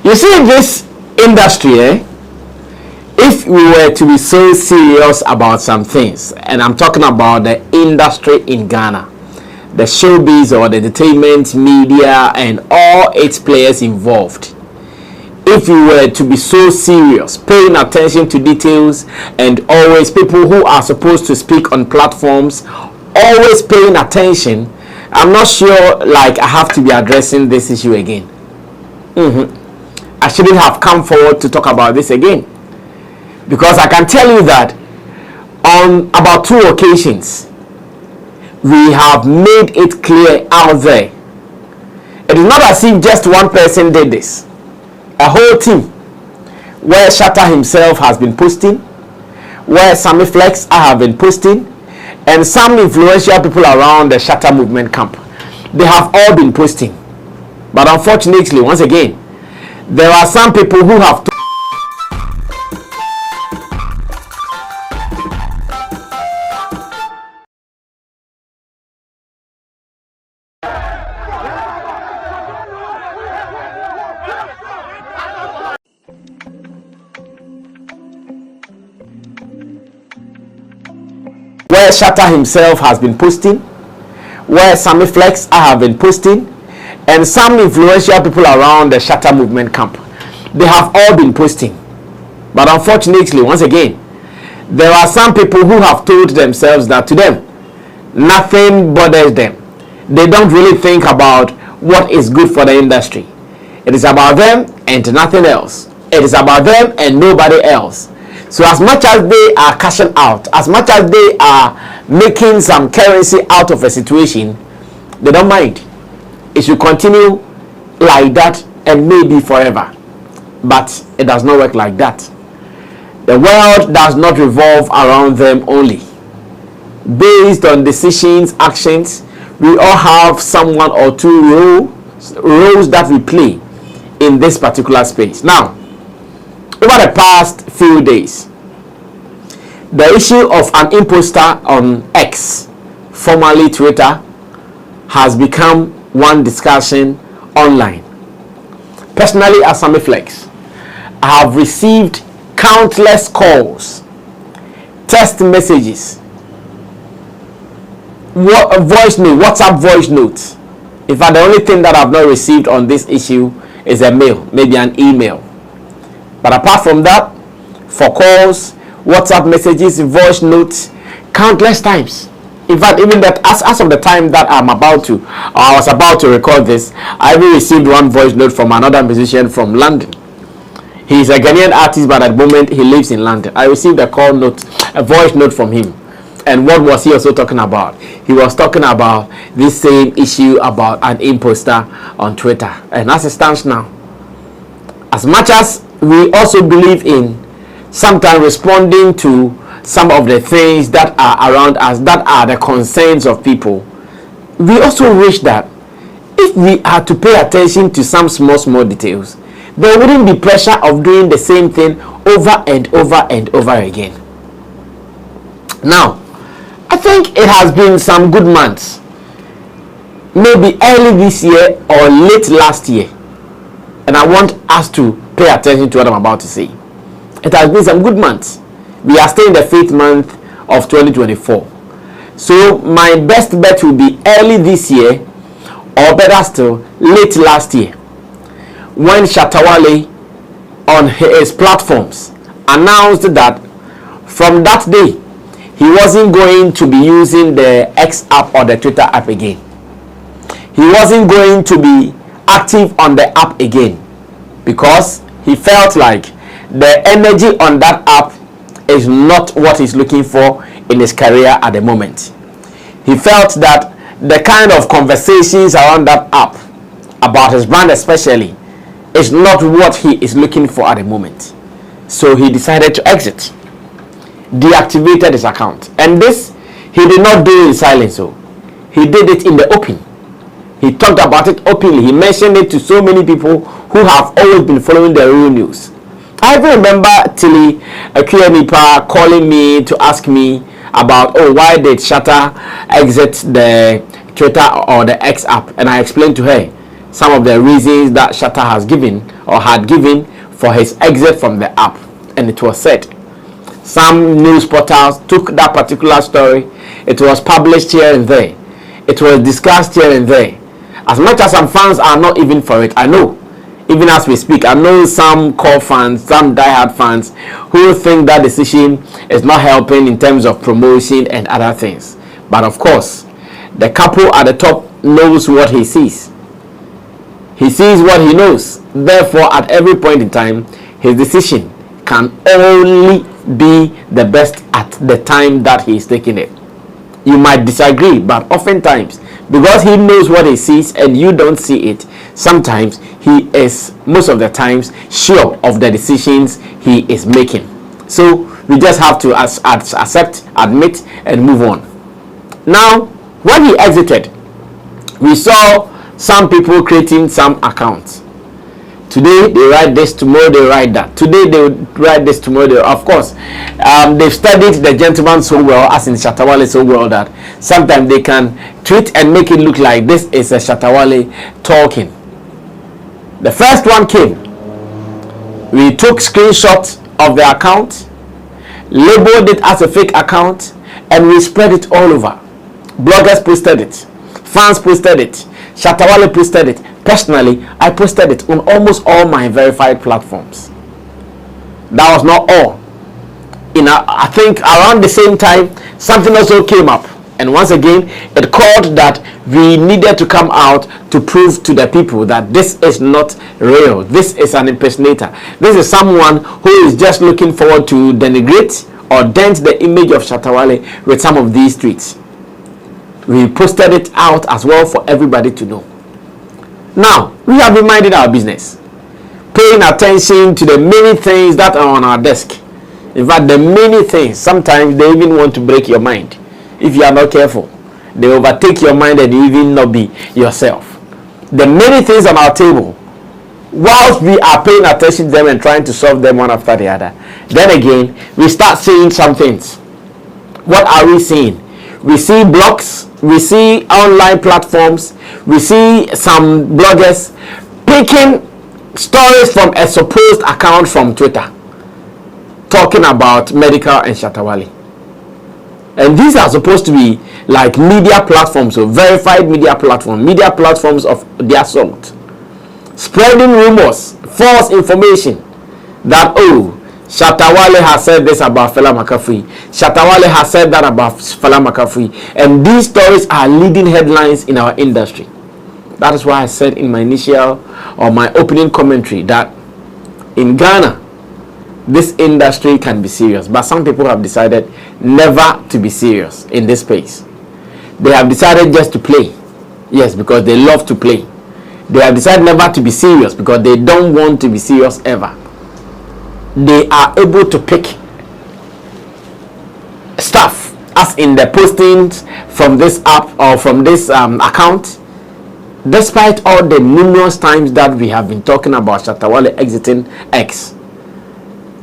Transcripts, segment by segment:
You see, in this industry, if we were to be so serious about some things, and I'm talking about the industry in Ghana, the showbiz or the entertainment media and all its players involved, if we were to be so serious, paying attention to details, and always people who are supposed to speak on platforms, always paying attention, I'm not sure like I have to be addressing this issue again. I shouldn't have come forward to talk about this again, because I can tell you that on about 2 occasions we have made it clear out there. It is not as if just one person did this. A whole team, where Shatta himself has been posting, where Sammy Flex have been posting, and some influential people around the Shatta movement camp, they have all been posting. But unfortunately, once again, there are some people who have where Shatta himself has been posting, where Sammy Flex have been posting, and some influential people around the Shatta movement camp, they have all been posting. But unfortunately, once again, there are some people who have told themselves that to them, nothing bothers them. They don't really think about what is good for the industry. It is about them and nothing else. It is about them and nobody else. So as much as they are cashing out, as much as they are making some currency out of a situation, they don't mind. It should continue like that and maybe forever. But it does not work like that. The world does not revolve around them only. Based on decisions, actions, we all have someone or two roles that we play in this particular space. Now, over the past few days, the issue of an imposter on X, formerly Twitter, has become one discussion online. Personally, as Sammy Flex, I have received countless calls, text messages, WhatsApp voice notes. In fact, the only thing that I've not received on this issue is a mail, maybe an email. But apart from that, for calls, WhatsApp messages, voice notes, countless times. In fact, even that as of the time that I was about to record this, I even received one voice note from another musician from London. He is a Ghanaian artist, but at the moment he lives in London. I received a voice note from him. And what was he also talking about? He was talking about this same issue about an imposter on Twitter. And as it stands now, as much as we also believe in sometimes responding to some of the things that are around us, that are the concerns of people, we also wish that if we are to pay attention to some small details, there wouldn't be pressure of doing the same thing over and over and over again. Now, I think it has been some good months, maybe early this year or late last year, and I want us to pay attention to what I'm about to say. It has been some good months. We are still in the 5th month of 2024. So my best bet will be early this year, or better still, late last year, when Shatta Wale on his platforms announced that from that day he wasn't going to be using the X app or the Twitter app again. He wasn't going to be active on the app again, because he felt like the energy on that app is not what he's looking for in his career at the moment. He felt that the kind of conversations around that app about his brand especially is not what he is looking for at the moment. So he decided to exit, deactivated his account, and this he did not do in silence. So he did it in the open. He talked about it openly. He mentioned it to so many people who have always been following the real news. I even remember Tilly Akiyanipa calling me to ask me about, why did Shatta exit the Twitter or the X app? And I explained to her some of the reasons that Shatta has given or had given for his exit from the app, and it was said. Some news portals took that particular story. It was published here and there. It was discussed here and there. As much as some fans are not even for it, I know, even as we speak, I know some core fans, some diehard fans who think that decision is not helping in terms of promotion and other things. But of course, the couple at the top knows what he sees. He sees what he knows. Therefore, at every point in time, his decision can only be the best at the time that he is taking it. You might disagree, but oftentimes, because he knows what he sees and you don't see it, sometimes he is, most of the times, sure of the decisions he is making. So we just have to accept, admit, and move on. Now, when he exited, we saw some people creating some accounts. Today they write this, tomorrow they write that. Today they write this, tomorrow they, of course, they've studied the gentleman so well, as in Shatta Wale so well, that sometimes they can tweet and make it look like this is a Shatta Wale talking. The first one came. We took screenshots of the account, labeled it as a fake account, and we spread it all over. Bloggers posted it, fans posted it, Shatta Wale posted it. Personally, I posted it on almost all my verified platforms. That was not all. I think around the same time, something also came up. And once again, it called that we needed to come out to prove to the people that this is not real. This is an impersonator. This is someone who is just looking forward to denigrate or dent the image of Shatta Wale with some of these tweets. We posted it out as well for everybody to know. Now, we have reminded our business, paying attention to the many things that are on our desk. In fact, the many things, sometimes they even want to break your mind. If you are not careful, they overtake your mind and you even not be yourself. The many things on our table, whilst we are paying attention to them and trying to solve them one after the other, then again, we start seeing some things. What are we seeing? We see blogs, we see online platforms, we see some bloggers picking stories from a supposed account from Twitter talking about medical and Shatta Wale. And these are supposed to be like media platforms, so verified media platforms of their sort, spreading rumors, false information that, oh, Shatta Wale has said this about Fela McAfee. Shatta Wale has said that about Fela McAfee. And these stories are leading headlines in our industry. That is why I said in my initial or my opening commentary that in Ghana, this industry can be serious. But some people have decided never to be serious in this space. They have decided just to play. Yes, because they love to play. They have decided never to be serious because they don't want to be serious ever. They are able to pick stuff, as in the postings from this app or from this account, despite all the numerous times that we have been talking about Shatta Wale exiting X.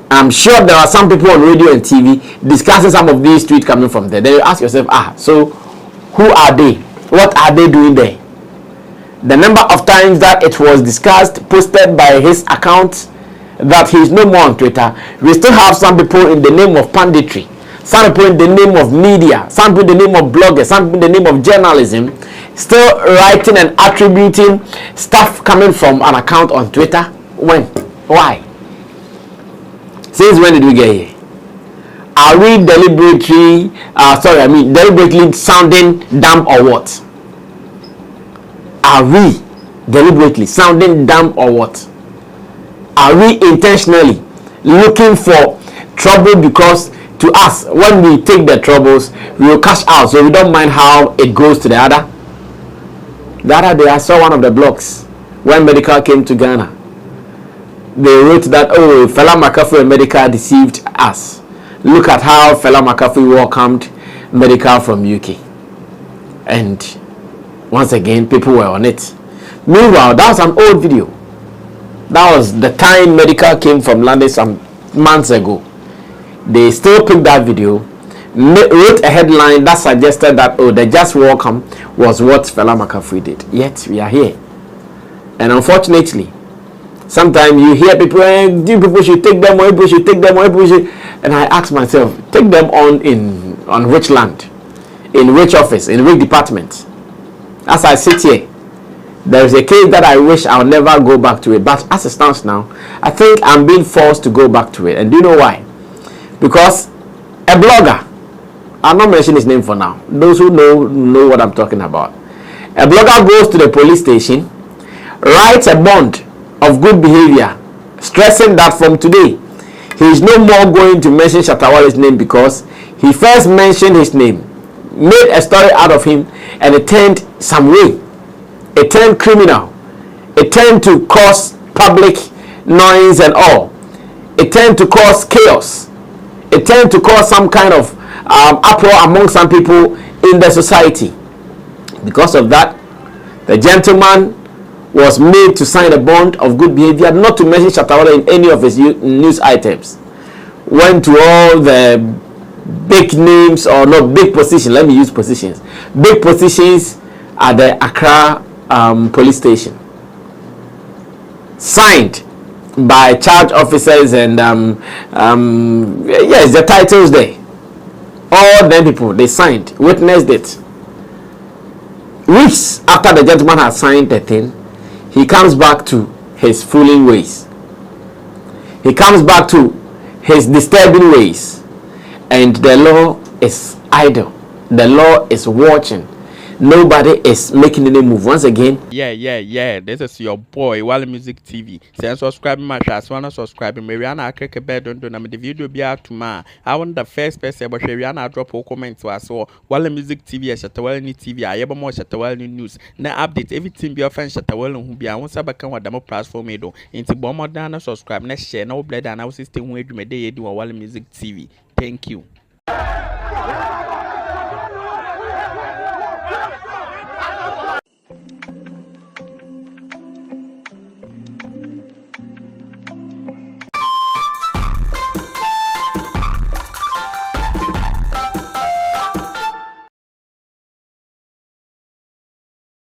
I'm sure there are some people on radio and TV discussing some of these tweets coming from there. Then you ask yourself, so who are they? What are they doing there? The number of times that it was discussed, posted by his account, that he is no more on Twitter. We still have some people in the name of punditry, some people in the name of media, some people in the name of bloggers, some people in the name of journalism, still writing and attributing stuff coming from an account on Twitter. When? Why? Since when did we get here? Are we deliberately sounding dumb or what? Are we deliberately sounding dumb or what? Are we intentionally looking for trouble? Because to us, when we take the troubles, we will cash out, so we don't mind how it goes to the other. The other day, I saw one of the blogs when Medical came to Ghana. They wrote that, oh, Fela McAfee and Medical deceived us. Look at how Fela McAfee welcomed Medical from UK. And once again, people were on it. Meanwhile, that was an old video. That was the time Medical came from London some months ago. They still picked that video, wrote a headline that suggested that, oh, the just welcome was what Fela McAfee did. Yet we are here. And unfortunately, sometimes you hear people, people should take them, or people should take them, or people should. And I ask myself, take them on which land, in which office, in which department? As I sit here, there is a case that I wish I'll never go back to it. But as it stands now, I think I'm being forced to go back to it. And do you know why? Because a blogger, I'll not mention his name for now. Those who know what I'm talking about. A blogger goes to the police station, writes a bond of good behavior, stressing that from today, he is no more going to mention Shatta Wale's name because he first mentioned his name, made a story out of him, and it turned some way. It turned criminal. It turned to cause public noise and all. It turned to cause chaos. It turned to cause some kind of uproar among some people in the society. Because of that, the gentleman was made to sign a bond of good behavior, not to mention Shatta Wale in any of his news items. Went to all the big names, or not big positions, let me use positions. Big positions at the Accra police station. Signed by charge officers and yes, the titles there. All them people, they signed, witnessed it. Weeks after the gentleman had signed the thing, he comes back to his fooling ways. He comes back to his disturbing ways. And the law is idle. The law is watching. Nobody is making any move. Once again, yeah. This is your boy Wale Music TV. Say subscribe my channel. Wanna subscribe me? Rihanna click bell don't do. Na the video be out tomorrow. I want the first person, but Rihanna drop a comment to us. So Wale Music TV, Shatta Wale TV. I ever more Shatta Wale news. Na update everything be offense Shatta Wale who be. I want to back on what demo platform me do. Into bomb down subscribe. Next share no bled and I will system where you may do Wale Music TV. Thank you.